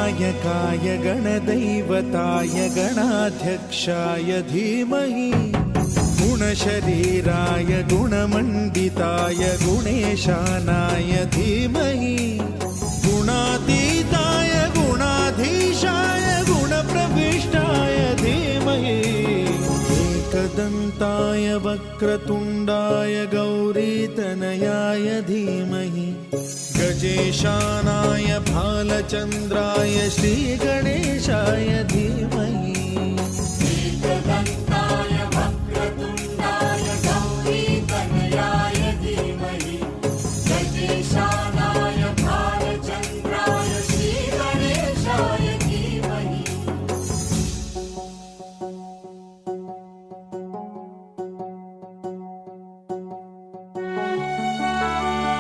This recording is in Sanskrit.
गणनायकाय गणदैवताय गणाध्यक्षाय धीमहि गुणशरीराय गुणमण्डिताय गुणेशानाय धीमहि गुणातीताय गुणाधीशाय गुणप्रविष्टाय धीमहि एकदन्ताय वक्रतुण्डाय गौरीतनयाय धीमहि गजेशानाय भालचन्द्राय श्रीगणेशाय धीमहि